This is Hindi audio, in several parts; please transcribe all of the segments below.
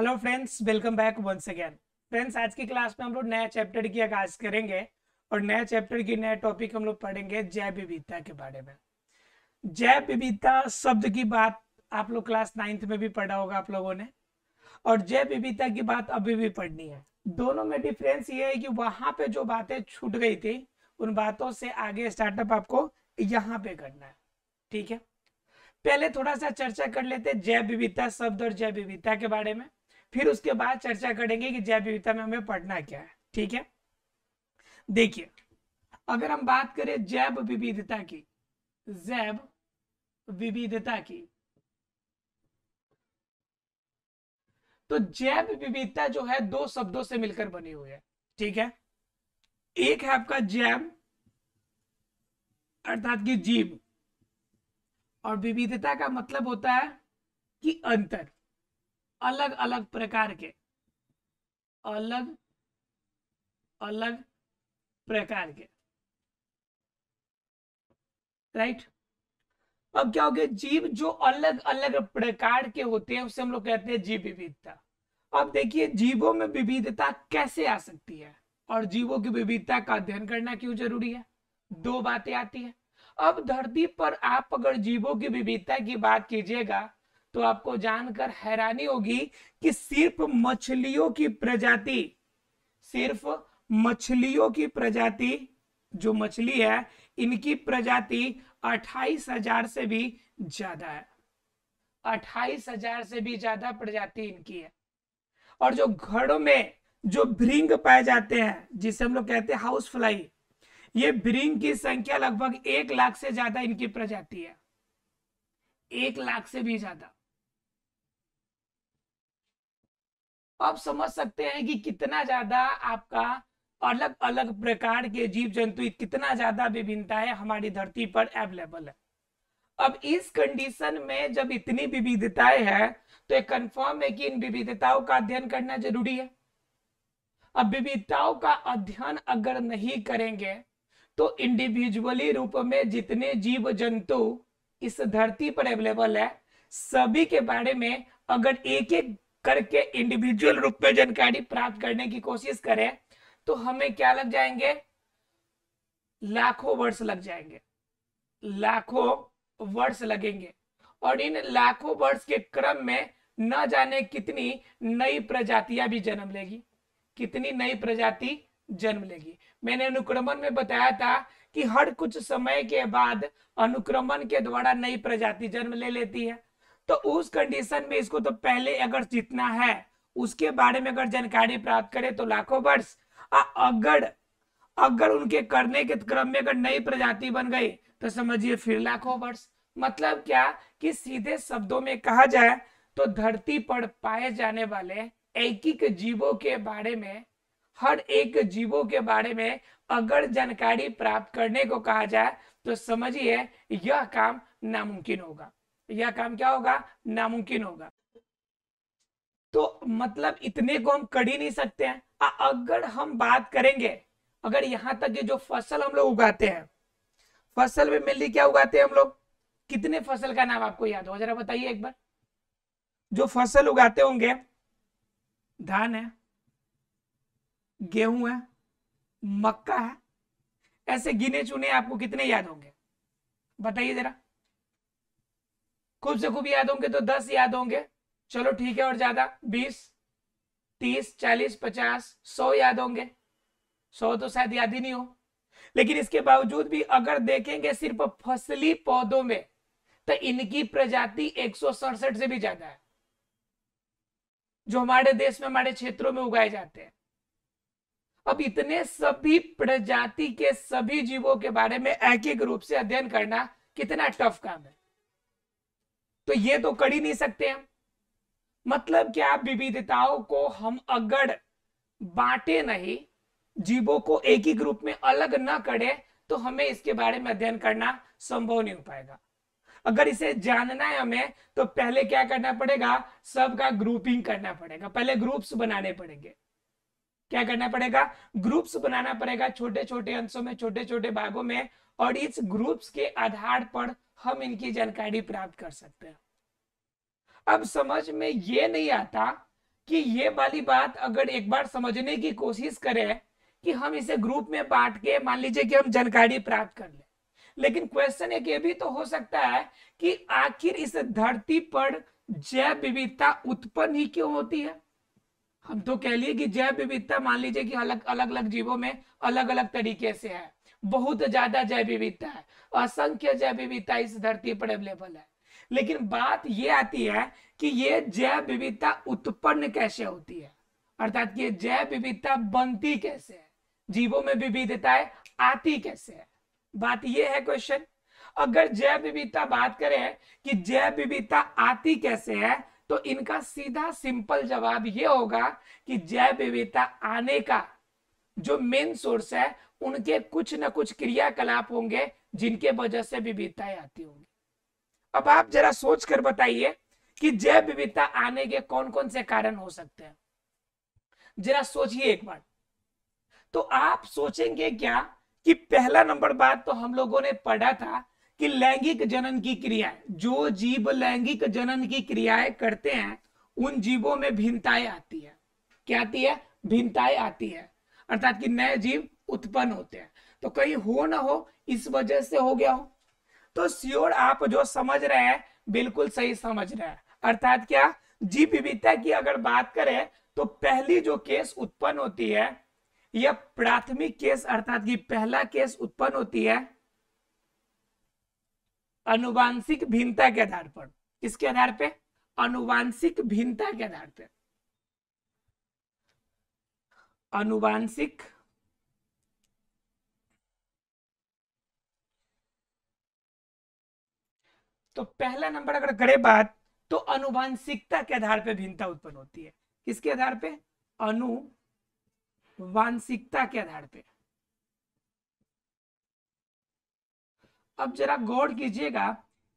Hello friends, welcome back once again. Friends, आज की क्लास में हम लोग नया चैप्टर की आगाज करेंगे और नया चैप्टर की नया टॉपिक हम लोग पढ़ेंगे जैव विविधता के बारे में। जैव विविधता शब्द की बात आप लोग क्लास 9th में भी पढ़ा होगा आप लोगों ने, और जैव विविधता की बात अभी भी पढ़नी है। दोनों में डिफरेंस ये है कि वहां पे जो बातें छूट गई थी उन बातों से आगे स्टार्टअप आपको यहाँ पे करना है। ठीक है, पहले थोड़ा सा चर्चा कर लेते हैं जैव विविधता शब्द और जैव विविधता के बारे में, फिर उसके बाद चर्चा करेंगे कि जैव विविधता में हमें पढ़ना क्या है। ठीक है, देखिए, अगर हम बात करें जैव विविधता की, जैव विविधता की, तो जैव विविधता जो है दो शब्दों से मिलकर बनी हुई है। ठीक है, एक है आपका जैव अर्थात कि जीव, और विविधता का मतलब होता है कि अंतर, अलग अलग प्रकार के, अलग अलग प्रकार के। राइट, अब क्या हो गया, जीव जो अलग अलग प्रकार के होते हैं उसे हम लोग कहते हैं जीव विविधता। अब देखिए, जीवों में विविधता कैसे आ सकती है और जीवों की विविधता का अध्ययन करना क्यों जरूरी है। दो बातें आती है। अब धरती पर आप अगर जीवों की विविधता की बात कीजिएगा तो आपको जानकर हैरानी होगी कि सिर्फ मछलियों की प्रजाति, सिर्फ मछलियों की प्रजाति, जो मछली है इनकी प्रजाति 28,000 से भी ज्यादा है। 28,000 से भी ज्यादा प्रजाति इनकी है। और जो घरों में जो भृंग पाए जाते हैं जिसे हम लोग कहते हैं हाउस फ्लाई, ये भृंग की संख्या लगभग 1 लाख से ज्यादा इनकी प्रजाति है। 1 लाख से भी ज्यादा। आप समझ सकते हैं कि कितना ज्यादा आपका अलग अलग प्रकार के जीव जंतु, कितना ज्यादा विभिन्नता है हमारी धरती पर अवेलेबल है। अब इस कंडीशन में जब इतनी विविधताएं हैं तो एक कंफर्म है कि इन विविधताओं का अध्ययन करना जरूरी है। अब विविधताओं का अध्ययन अगर नहीं करेंगे तो इंडिविजुअली रूप में जितने जीव जंतु इस धरती पर अवेलेबल है सभी के बारे में अगर एक एक करके इंडिविजुअल रूप में जानकारी प्राप्त करने की कोशिश करें तो हमें क्या लग जाएंगे, लाखों वर्ष लग जाएंगे, लाखों वर्ष लगेंगे। और इन लाखों वर्ष के क्रम में न जाने कितनी नई प्रजातियां भी जन्म लेगी, कितनी नई प्रजाति जन्म लेगी। मैंने अनुक्रमण में बताया था कि हर कुछ समय के बाद अनुक्रमण के द्वारा नई प्रजाति जन्म ले लेती है। तो उस कंडीशन में इसको तो पहले अगर जितना है उसके बारे में अगर जानकारी प्राप्त करें तो लाखों वर्ष, अगर अगर उनके करने के क्रम में अगर नई प्रजाति बन गई तो समझिए फिर लाखों वर्ष। मतलब क्या कि सीधे शब्दों में कहा जाए तो धरती पर पाए जाने वाले एक एक जीवों के बारे में, हर एक जीवों के बारे में अगर जानकारी प्राप्त करने को कहा जाए तो समझिए यह काम नामुमकिन होगा। यह काम क्या होगा, नामुमकिन होगा। तो मतलब इतने को हम कर ही नहीं सकते हैं। अगर हम बात करेंगे, अगर यहां तक कि जो फसल हम लोग उगाते हैं, फसल में मेनली क्या उगाते हैं हम लोग, कितने फसल का नाम आपको याद हो जरा बताइए एक बार। जो फसल उगाते होंगे, धान है, गेहूं है, मक्का है, ऐसे गिने चुने आपको कितने याद होंगे बताइए जरा। खूब से खूब याद होंगे तो 10 याद होंगे, चलो ठीक है, और ज्यादा 20, 30, 40, 50, 100 याद होंगे। 100 तो शायद याद ही नहीं हो। लेकिन इसके बावजूद भी अगर देखेंगे सिर्फ फसली पौधों में तो इनकी प्रजाति 167 से भी ज्यादा है जो हमारे देश में, हमारे क्षेत्रों में उगाए जाते हैं। अब इतने सभी प्रजाति के सभी जीवों के बारे में एक एक रूप से अध्ययन करना कितना टफ काम है, तो ये तो कर ही नहीं सकते हम। मतलब क्या, विविधताओं को हम अगर बांटे नहीं, जीवों को एक ही ग्रुप में अलग ना करे तो हमें इसके बारे में अध्ययन करना संभव नहीं हो पाएगा। अगर इसे जानना है हमें तो पहले क्या करना पड़ेगा, सबका ग्रुपिंग करना पड़ेगा, पहले ग्रुप्स बनाने पड़ेंगे। क्या करना पड़ेगा, ग्रुप्स बनाना पड़ेगा, छोटे छोटे अंशों में, छोटे छोटे भागों में, और इस ग्रुप्स के आधार पर हम इनकी जानकारी प्राप्त कर सकते हैं। अब समझ में ये नहीं आता कि ये वाली बात अगर एक बार समझने की कोशिश करें कि हम इसे ग्रुप में बांट के मान लीजिए कि हम जानकारी प्राप्त कर लें, लेकिन क्वेश्चन एक ये भी तो हो सकता है कि आखिर इस धरती पर जैव विविधता उत्पन्न ही क्यों होती है। हम तो कह लिए कि जैव विविधता मान लीजिए कि अलग अलग जीवों में अलग अलग तरीके से है, बहुत ज्यादा जैव विविधता है, असंख्य जैव विविधता इस धरती पर अवेलेबल है। लेकिन बात ये आती है कि ये जैव विविधता उत्पन्न कैसे होती है, अर्थात ये जैव विविधता बनती कैसे है, जीवों में विविधताएं आती कैसे है, बात ये है क्वेश्चन। अगर जैव विविधता बात करें कि जैव विविधता आती कैसे है, तो इनका सीधा सिंपल जवाब ये होगा कि जैव विविधता आने का जो मेन सोर्स है उनके कुछ न कुछ क्रियाकलाप होंगे जिनके वजह से विविधताएं आती होंगी। अब आप जरा सोच कर बताइए कि जैव विविधता आने के कौन कौन से कारण हो सकते हैं, जरा सोचिए एक बार। तो आप सोचेंगे क्या कि पहला नंबर बात तो हम लोगों ने पढ़ा था कि लैंगिक जनन की क्रियाएं, जो जीव लैंगिक जनन की क्रियाएं करते हैं उन जीवों में भिन्नताएं आती है। क्या आती है? भिन्नताएं आती है, अर्थात कि नए जीव उत्पन्न होते हैं। तो कहीं हो ना हो इस वजह से हो गया हो, तो श्योर आप जो समझ रहे हैं बिल्कुल सही समझ रहे हैं। अर्थात क्या, जीव विविधता की अगर बात करें तो पहली जो केस उत्पन्न होती है यह प्राथमिक केस, अर्थात कि पहला केस उत्पन्न होती है अनुवांशिक भिन्नता के आधार पर। किसके आधार पे? अनुवांशिक भिन्नता के आधार पे। अनुवांशिक तो पहला नंबर अगर करें बात तो अनुवांशिकता के आधार पे भिन्नता उत्पन्न होती है। किसके आधार पे? अनुवांशिकता के आधार पे। अब जरा गौर कीजिएगा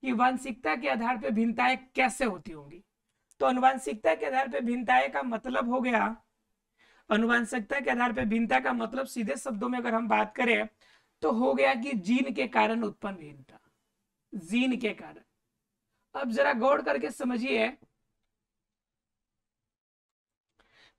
कि वांशिकता के आधार पे भिन्नताएं कैसे होती होंगी। तो अनुवांशिकता के आधार पे भिन्नताएं का मतलब हो गया, अनुवांशिकता के आधार पे भिन्नता का मतलब सीधे शब्दों में अगर हम बात करें तो हो गया कि जीन के कारण उत्पन्न भिन्नता, जीन के कारण। अब जरा गौर करके समझिए,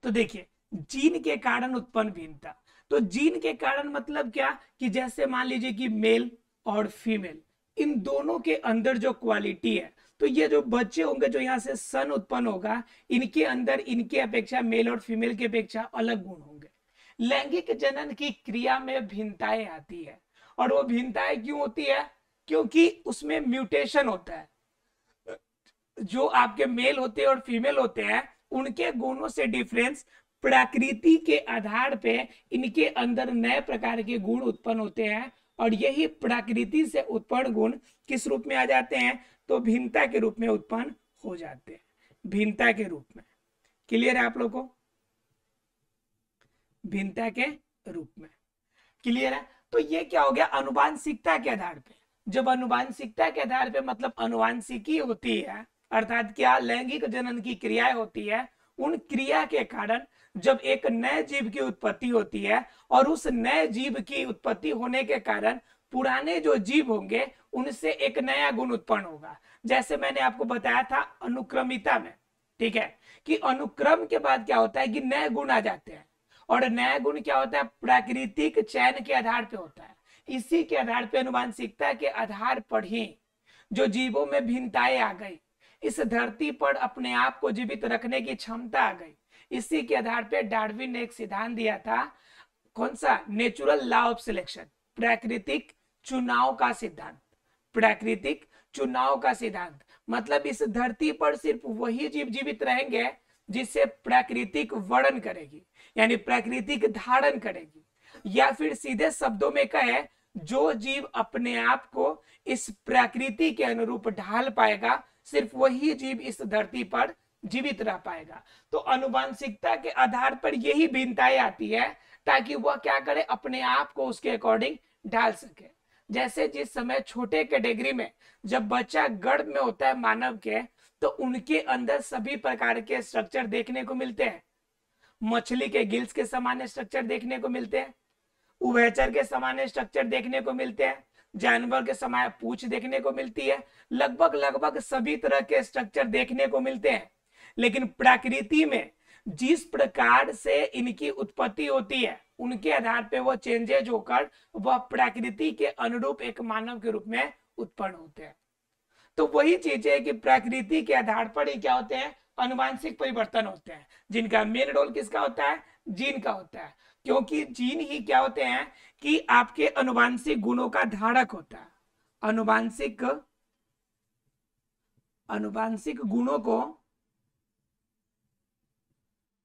तो देखिए जीन के कारण उत्पन्न भिन्नता, तो जीन के कारण मतलब क्या कि जैसे मान लीजिए कि मेल और फीमेल इन दोनों के अंदर जो क्वालिटी है, तो ये जो बच्चे होंगे जो यहाँ से सन उत्पन्न होगा इनके अंदर इनके अपेक्षा मेल और फीमेल की अपेक्षा अलग गुण होंगे। लैंगिक जनन की क्रिया में भिन्नताएं आती है, और वो भिन्नताएं क्यों होती है? क्योंकि उसमें म्यूटेशन होता है। जो आपके मेल होते हैं और फीमेल होते हैं उनके गुणों से डिफरेंस प्रकृति के आधार पे इनके अंदर नए प्रकार के गुण उत्पन्न होते हैं, और यही प्रकृति से उत्पन्न गुण किस रूप में आ जाते हैं? तो भिन्नता के रूप में उत्पन्न हो जाते हैं, भिन्नता के रूप में। क्लियर है आप लोगों को? भिन्नता के रूप में क्लियर है? तो ये क्या हो गया? अनुवांशिकता के आधार पे। जब अनुवांशिकता के आधार पे मतलब अनुवांशिकी होती है, अर्थात क्या लैंगिक जनन की क्रियाएं होती है, उन क्रिया के कारण जब एक नए जीव की उत्पत्ति होती है और उस नए जीव की उत्पत्ति होने के कारण पुराने जो जीव होंगे उनसे एक नया गुण उत्पन्न होगा। जैसे मैंने आपको बताया था अनुक्रमिता में, ठीक है, कि अनुक्रम के बाद क्या होता है कि नए गुण आ जाते हैं, और नया गुण क्या होता है? प्राकृतिक चयन के आधार पे होता है। इसी के आधार पे अनुवांशिकता के आधार पर ही जो जीवों में भिन्नताएं आ गई, इस धरती पर अपने आप को जीवित रखने की क्षमता आ गई। इसी के आधार पे डार्विन ने एक सिद्धांत दिया था, कौन सा? नेचुरल लॉ ऑफ सिलेक्शन, प्राकृतिक चुनाव का सिद्धांत। प्राकृतिक चुनाव का सिद्धांत मतलब इस धरती पर सिर्फ वही जीव जीवित रहेंगे जिसे प्राकृतिक वर्णन करेगी, यानी प्राकृतिक धारण करेगी, या फिर सीधे शब्दों में कहे जो जीव अपने आप को इस प्रकृति के अनुरूप ढाल पाएगा सिर्फ वही जीव इस धरती पर जीवित रह पाएगा। तो अनुवांशिकता के आधार पर यही भिन्नताएं आती है ताकि वह क्या करे? अपने आप को उसके अकॉर्डिंग ढाल सके। जैसे जिस समय छोटे कैटेगरी में जब बच्चा गर्भ में होता है मानव के, तो उनके अंदर सभी प्रकार के स्ट्रक्चर देखने को मिलते हैं। मछली के गिल्स के सामान्य स्ट्रक्चर देखने को मिलते हैं, उभयचर के सामान्य स्ट्रक्चर देखने को मिलते हैं, जानवर के समय पूंछ देखने को मिलती है, लगभग सभी तरह के स्ट्रक्चर देखने को मिलते हैं। लेकिन प्रकृति में जिस प्रकार से इनकी उत्पत्ति होती है उनके आधार पे वो चेंजेज होकर वह प्रकृति के अनुरूप एक मानव के रूप में उत्पन्न होते हैं। तो वही चीज है कि प्रकृति के आधार पर ही क्या होते हैं, अनुवांशिक परिवर्तन होते हैं, जिनका मेन रोल किसका होता है, जीन का होता है। क्योंकि जीन ही क्या होते हैं कि आपके अनुवांशिक गुणों का धारक होता है। अनुवांशिक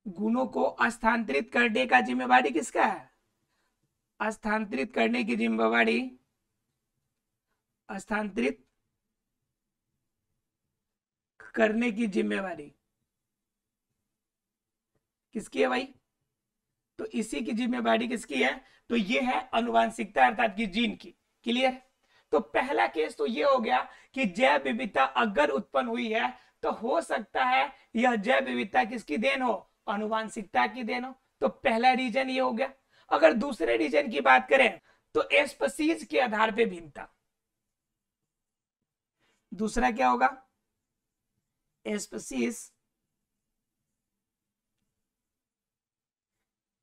गुणों को स्थानांतरित करने का जिम्मेवारी किसका है, स्थानांतरित करने की जिम्मेवारी, स्थानांतरित करने की जिम्मेवारी किसकी है भाई, तो इसी की जिम्मेवारी किसकी है, तो ये है अनुवांशिकता अर्थात की जीन की। क्लियर। तो पहला केस तो ये हो गया कि जैव विविधता अगर उत्पन्न हुई है तो हो सकता है यह जैव विविधता किसकी देन हो, अनुवांशिकता की देन हो। तो पहला रीजन ये हो गया। अगर दूसरे रीजन की बात करें तो स्पीशीज के आधार पे भिन्नता, दूसरा क्या होगा, स्पीशीज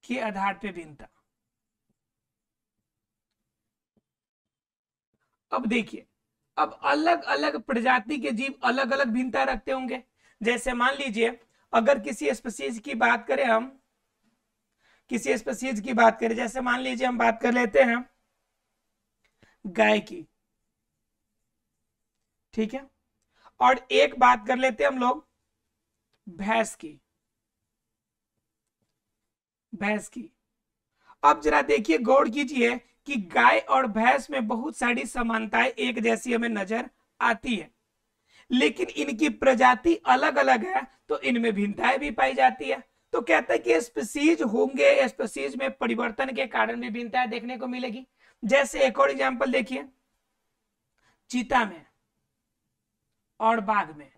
के आधार पे भिन्नता। अब देखिए, अब अलग अलग प्रजाति के जीव अलग अलग भिन्नता रखते होंगे। जैसे मान लीजिए अगर किसी स्पीशीज की बात करें, हम किसी स्पीशीज की बात करें, जैसे मान लीजिए हम बात कर लेते हैं गाय की, ठीक है, और एक बात कर लेते हैं हम लोग भैंस की, अब जरा देखिए, गौर कीजिए कि गाय और भैंस में बहुत सारी समानताएं एक जैसी हमें नजर आती है, लेकिन इनकी प्रजाति अलग अलग है तो इनमें भिन्नताएं भी पाई जाती है। तो कहते हैं कि स्पीशीज होंगे, स्पीशीज में परिवर्तन के कारण भी भिन्नताएं देखने को मिलेगी। जैसे एक और एग्जांपल देखिए, चीता में और बाघ में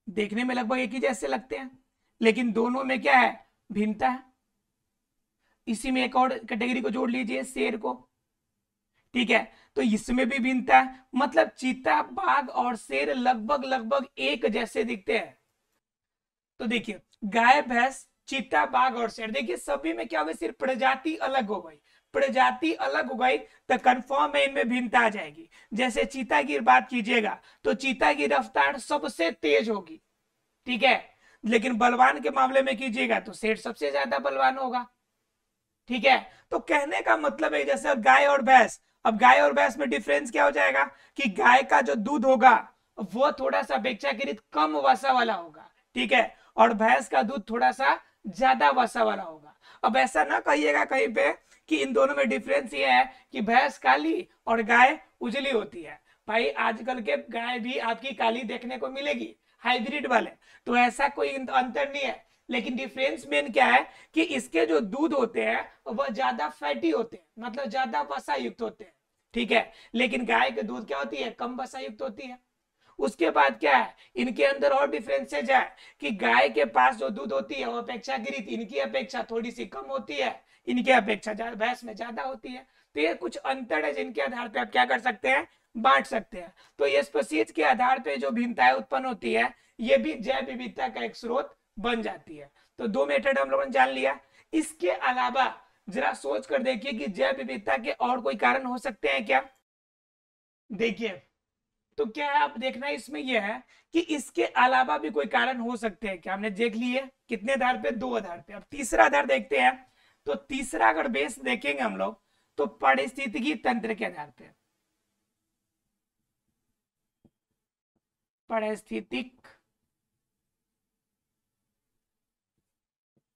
देखने में लगभग एक ही जैसे लगते हैं, लेकिन दोनों में क्या है, भिन्नता है। इसी में एक और कैटेगरी को जोड़ लीजिए, शेर को, ठीक है, तो इसमें भी भिन्नता है। मतलब चीता, बाघ और शेर लगभग एक जैसे दिखते हैं। तो देखिए गाय, भैंस, चीता, बाघ और शेर, देखिए सभी में क्या हो गई, सिर्फ प्रजाति अलग हो गई। प्रजाति अलग हो गई तो कंफर्म है इनमें भिन्नता आ जाएगी। जैसे चीता की बात कीजिएगा तो चीता की रफ्तार सबसे तेज होगी, ठीक है, लेकिन बलवान के मामले में कीजिएगा तो शेर सबसे ज्यादा बलवान होगा, ठीक है। तो कहने का मतलब है जैसे गाय और भैंस, अब गाय और भैंस में डिफरेंस क्या हो जाएगा कि गाय का जो दूध होगा वो थोड़ा सा अपेक्षाकृत कम वसा वाला होगा, ठीक है, और भैंस का दूध थोड़ा सा ज्यादा वसा वाला होगा। अब ऐसा ना कहिएगा कहीं पे कि इन दोनों में डिफरेंस ये है कि भैंस काली और गाय उजली होती है। भाई आजकल के गाय भी आपकी काली देखने को मिलेगी, हाइब्रिड वाले, तो ऐसा कोई अंतर नहीं है। लेकिन डिफरेंस मेन क्या है कि इसके जो दूध होते हैं वह ज्यादा फैटी होते हैं, मतलब ज्यादा वसा युक्त होते हैं, ठीक है, लेकिन गाय के दूध क्या होती है, कम वसा युक्त होती है। उसके बाद क्या है, इनके अंदर और डिफरेंसेज है कि गाय के पास जो दूध होती है वो अपेक्षाकृत इनकी अपेक्षा थोड़ी सी कम होती है, इनके अपेक्षा भैंस में ज्यादा होती है। तो ये कुछ अंतर है जिनके आधार पे आप क्या कर सकते हैं, बांट सकते हैं। तो ये स्पीशीज के आधार पे जो भिन्नताएं उत्पन्न होती है ये भी जैव विविधता का एक स्रोत बन जाती है। तो दो मेथड हम लोगों ने जान लिया। इसके अलावा जरा सोच कर देखिए कि जैव विविधता के और कोई कारण हो सकते हैं क्या। देखिए तो क्या है, आप देखना इसमें यह है कि इसके अलावा भी कोई कारण हो सकते हैं क्या। हमने देख लिए कितने आधार पे, दो आधार पे। अब तीसरा आधार देखते हैं। तो तीसरा अगर बेस देखेंगे हम लोग तो पारिस्थितिकी तंत्र के आधार पे, पारिस्थितिक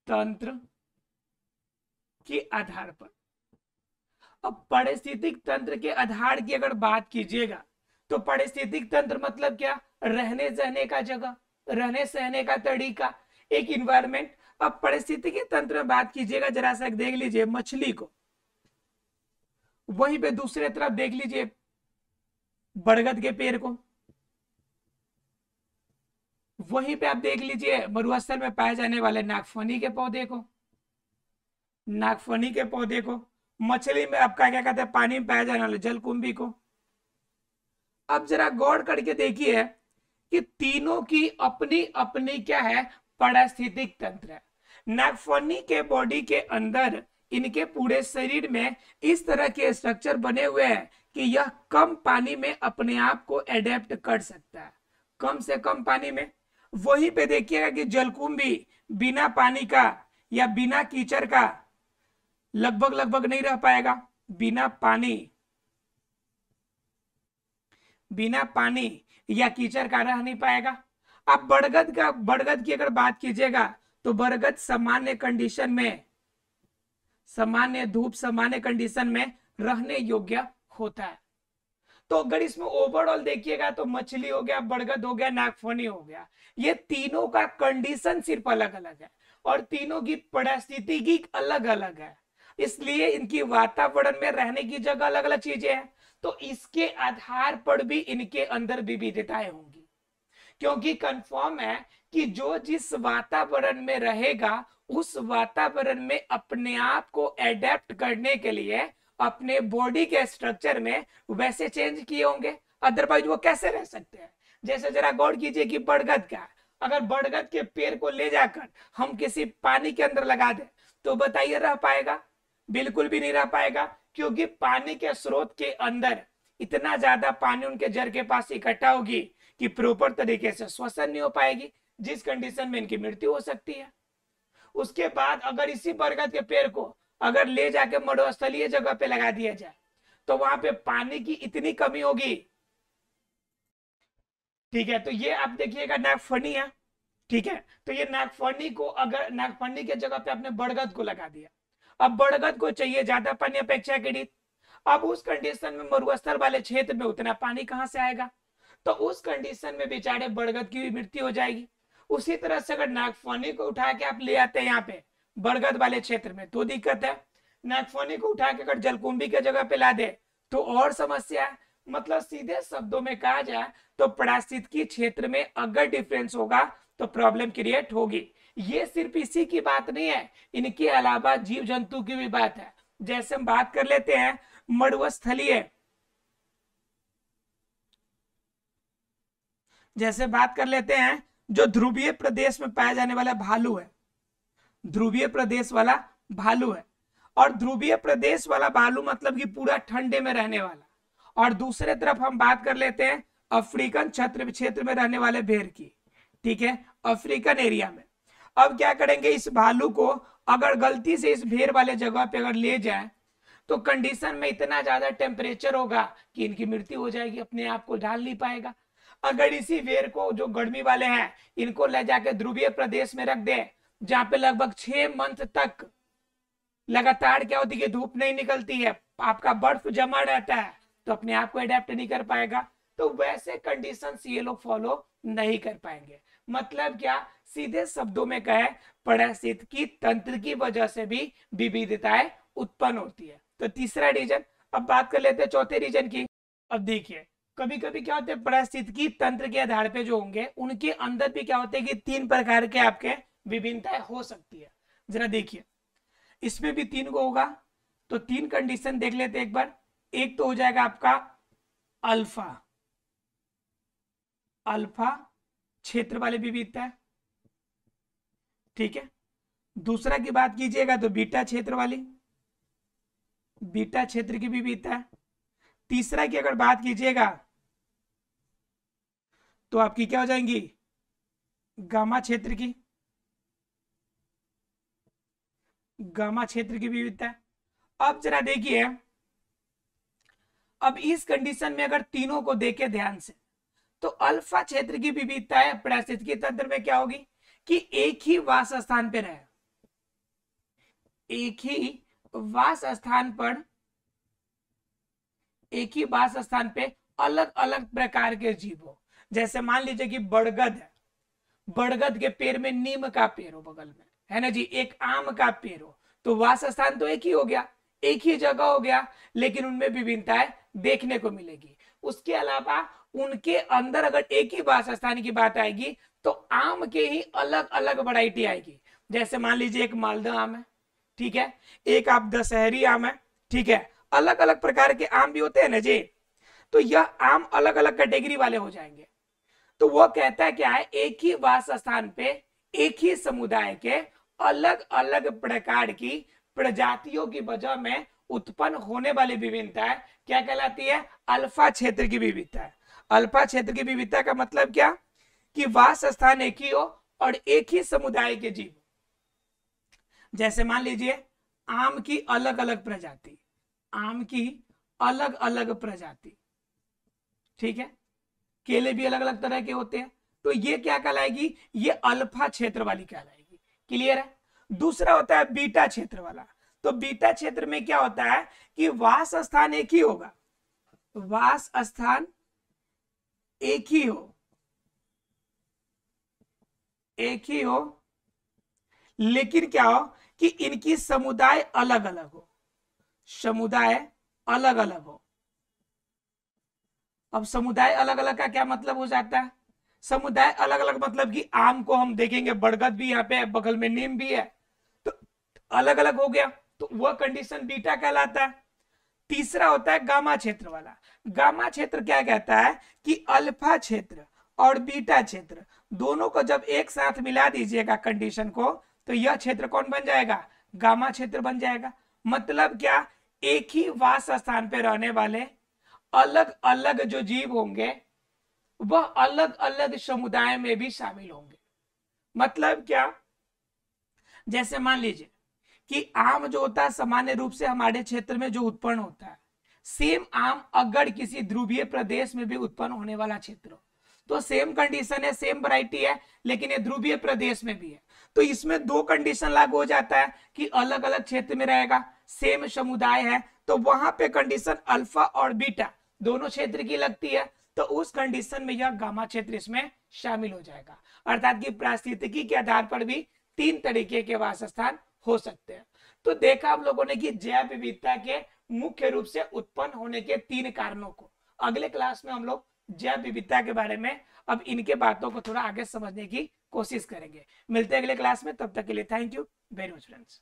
तंत्र के आधार पर। अब पारिस्थितिक तंत्र के आधार की अगर बात कीजिएगा तो पारिस्थितिक तंत्र मतलब क्या, रहने सहने का जगह, रहने सहने का तरीका, एक इन्वायरमेंट। अब पारिस्थितिकी तंत्र में बात कीजिएगा, जरा सा देख लीजिए मछली को, वहीं पे दूसरे तरफ देख लीजिए बरगद के पेड़ को, वहीं पे आप देख लीजिए मरुस्थल में पाए जाने वाले नागफनी के पौधे को, नागफनी के पौधे को, मछली में आपका क्या कहते हैं पानी में पाए जाने वाले जलकुंभी को। अब जरा गौर करके देखिए कि तीनों की अपनी अपनी क्या है, पारिस्थितिक तंत्र है। नागफनी के बॉडी के अंदर इनके पूरे शरीर में इस तरह के स्ट्रक्चर बने हुए हैं कि यह कम पानी में अपने आप को एडेप्ट कर सकता है, कम से कम पानी में। वहीं पे देखिएगा कि जलकुंभी बिना पानी का या बिना कीचड़ का लगभग लगभग नहीं रह पाएगा, बिना पानी या कीचड़ का रह नहीं पाएगा। अब बरगद की अगर बात कीजिएगा तो बरगद सामान्य कंडीशन में, सामान्य धूप, सामान्य कंडीशन में रहने योग्य होता है। तो अगर इसमें ओवरऑल देखिएगा तो मछली हो गया, बरगद हो गया, नागफनी हो गया, ये तीनों का कंडीशन सिर्फ अलग अलग है और तीनों की परिस्थिति अलग अलग है, इसलिए इनकी वातावरण में रहने की जगह अलग अलग चीजें हैं। तो इसके आधार पर भी इनके अंदर विविधताएं होंगी, क्योंकि कंफर्म है कि जो जिस वातावरण में रहेगा उस वातावरण में अपने आप को एडेप्ट करने के लिए अपने बॉडी के स्ट्रक्चर में वैसे चेंज किए होंगे, अदरवाइज वो कैसे रह सकते हैं। जैसे जरा गौर कीजिए कि बरगद का, अगर बरगद के पेड़ को ले जाकर हम किसी पानी के अंदर लगा दें तो बताइए रह पाएगा? बिल्कुल भी नहीं रह पाएगा, क्योंकि पानी के स्रोत के अंदर इतना ज्यादा पानी उनके जड़ के पास इकट्ठा होगी कि प्रॉपर तरीके से श्वसन नहीं हो पाएगी, जिस कंडीशन में इनकी मृत्यु हो सकती है। उसके बाद अगर इसी बरगद के पेड़ को अगर ले जाके मरुस्थलीय जगह पे लगा दिया जाए तो वहां पे पानी की इतनी कमी होगी, ठीक है। तो ये आप देखिएगा नागफनी है, ठीक है। तो ये नागफनी को, अगर नागफनी के जगह पे आपने बरगद को लगा दिया, अब बरगद को चाहिए ज्यादा पानी अपेक्षाकृत, अब उस कंडीशन में मरुस्थल वाले क्षेत्र में उतना पानी कहां से आएगा, तो उस कंडीशन में बेचारे बरगद की भी मृत्यु हो जाएगी। उसी तरह से अगर नागफनी को उठा के आप ले आते हैं यहाँ पे बरगद वाले क्षेत्र में तो दिक्कत है, नागफनी को उठा के अगर जलकुंभी के जगह पे ला दे तो और समस्या है। मतलब सीधे शब्दों में कहा जाए तो पारिस्थितिकी क्षेत्र में अगर डिफरेंस होगा तो प्रॉब्लम क्रिएट होगी। ये सिर्फ इसी की बात नहीं है, इनके अलावा जीव जंतु की भी बात है। जैसे हम बात कर लेते हैं मरुस्थलीय, जैसे बात कर लेते हैं जो ध्रुवीय प्रदेश में पाया जाने वाला भालू है, ध्रुवीय प्रदेश वाला भालू है, और ध्रुवीय प्रदेश वाला भालू मतलब कि पूरा ठंडे में रहने वाला। और दूसरे तरफ हम बात कर लेते हैं अफ्रीकन क्षेत्र में रहने वाले भेड़ की, ठीक है, अफ्रीकन एरिया में। अब क्या करेंगे, इस भालू को अगर गलती से इस भेड़ वाले जगह पे अगर ले जाए तो कंडीशन में इतना ज्यादा टेम्परेचर होगा कि इनकी मृत्यु हो जाएगी, अपने आप को ढाल नहीं पाएगा। अगर इसी भेड़ को जो गर्मी वाले हैं इनको ले जाके ध्रुवीय प्रदेश में रख दे जहां पे लगभग 6 मंथ तक लगातार क्या होती है, धूप नहीं निकलती है, आपका बर्फ जमा रहता है, तो अपने आप को अडेप्ट नहीं कर पाएगा। तो वैसे कंडीशंस ये लोग फॉलो नहीं कर पाएंगे। मतलब क्या, सीधे शब्दों में कहे पारिस्थितिकी तंत्र की वजह से भी विविधताएं उत्पन्न होती है। तो तीसरा रीजन, अब बात कर लेते हैं चौथे रीजन की। अब देखिए कभी कभी क्या होते हैं, पारिस्थितिकी तंत्र के आधार पे जो होंगे उनके अंदर भी क्या होते हैं कि 3 प्रकार के आपके विभिन्नताएं हो सकती है। जरा देखिए इसमें भी 3 को होगा, तो 3 कंडीशन देख लेते हैं एक बार। एक तो हो जाएगा आपका अल्फा, अल्फा क्षेत्र वाले विविधता, ठीक है। दूसरा की बात कीजिएगा तो बीटा क्षेत्र वाली, बीटा क्षेत्र की विविधता है। तीसरा की अगर बात कीजिएगा तो आपकी क्या हो जाएंगी, गामा क्षेत्र की, गामा क्षेत्र की विविधता है। अब जरा देखिए, अब इस कंडीशन में अगर तीनों को देखें ध्यान से तो अल्फा क्षेत्र की विविधता है पारिस्थितिकी तंत्र में क्या होगी कि एक ही वास स्थान पे रहे, एक ही वास स्थान पर, एक ही वास स्थान पे अलग अलग प्रकार के जीव हो। जैसे मान लीजिए कि बरगद है, बरगद के पेड़ में नीम का पेड़ हो बगल में, है ना जी, एक आम का पेड़ हो, तो वास स्थान तो एक ही हो गया, एक ही जगह हो गया, लेकिन उनमें विभिन्नताएं देखने को मिलेगी। उसके अलावा उनके अंदर अगर एक ही वास स्थान की बात आएगी तो आम के ही अलग अलग वैरायटी आएगी। जैसे मान लीजिए एक मालदा आम है, ठीक है, एक आप दशहरी आम है, ठीक है, अलग अलग प्रकार के आम भी होते हैं ना जी, तो यह आम अलग अलग कैटेगरी वाले हो जाएंगे। तो वो कहता है क्या है, एक ही वास स्थान पे एक ही समुदाय के अलग अलग प्रकार की प्रजातियों की वजह में उत्पन्न होने वाली विभिन्नता है क्या कहलाती है? अल्फा क्षेत्र की विविधता है। अल्फा क्षेत्र की विविधता का मतलब क्या? कि वास स्थान एक ही हो और एक ही समुदाय के जीव। जैसे मान लीजिए आम की अलग अलग प्रजाति, आम की अलग अलग प्रजाति, ठीक है, केले भी अलग अलग तरह के होते हैं, तो ये क्या कहलाएगी? ये अल्फा क्षेत्र वाली कहलाएगी। क्लियर है? दूसरा होता है बीटा क्षेत्र वाला। तो बीटा क्षेत्र में क्या होता है कि वास स्थान एक ही होगा, वास स्थान एक ही हो, एक ही हो, लेकिन क्या हो कि इनकी समुदाय अलग अलग हो, समुदाय अलग अलग हो। अब समुदाय अलग अलग का क्या मतलब हो जाता है? समुदाय अलग अलग मतलब कि आम को हम देखेंगे बरगद भी यहाँ पे है, बगल में नीम भी है, तो अलग अलग हो गया, तो वह कंडीशन बीटा कहलाता है। तीसरा होता है गामा क्षेत्र वाला। गामा क्षेत्र क्या कहता है कि अल्फा क्षेत्र और बीटा क्षेत्र दोनों को जब एक साथ मिला दीजिएगा कंडीशन को, तो यह क्षेत्र कौन बन जाएगा? गामा क्षेत्र बन जाएगा। मतलब क्या? एक ही वास स्थान पे रहने वाले अलग अलग जो जीव होंगे वह अलग अलग समुदाय में भी शामिल होंगे। मतलब क्या? जैसे मान लीजिए कि आम जो होता है सामान्य रूप से हमारे क्षेत्र में जो उत्पन्न होता है, सेम आम अगर किसी ध्रुवीय प्रदेश में भी उत्पन्न होने वाला क्षेत्र हो, तो सेम कंडीशन है, सेम वैरायटी है, लेकिन ये ध्रुवीय प्रदेश में भी है, तो इसमें दो कंडीशन लागू हो जाता है कि अलग अलग क्षेत्र में रहेगा, सेम समुदाय है, तो वहां पे कंडीशन अल्फा और बीटा दोनों क्षेत्र की लगती है, तो उस कंडीशन में यह गामा क्षेत्र इसमें शामिल हो जाएगा। अर्थात कि पारिस्थितिकी के आधार पर भी तीन तरीके के वासस्थान हो सकते हैं। तो देखा हम लोगों ने कि जैव विविधता के मुख्य रूप से उत्पन्न होने के तीन कारणों को। अगले क्लास में हम लोग जैव विविधता के बारे में अब इनके बातों को थोड़ा आगे समझने की कोशिश करेंगे। मिलते हैं अगले क्लास में, तब तक के लिए thank you very much friends.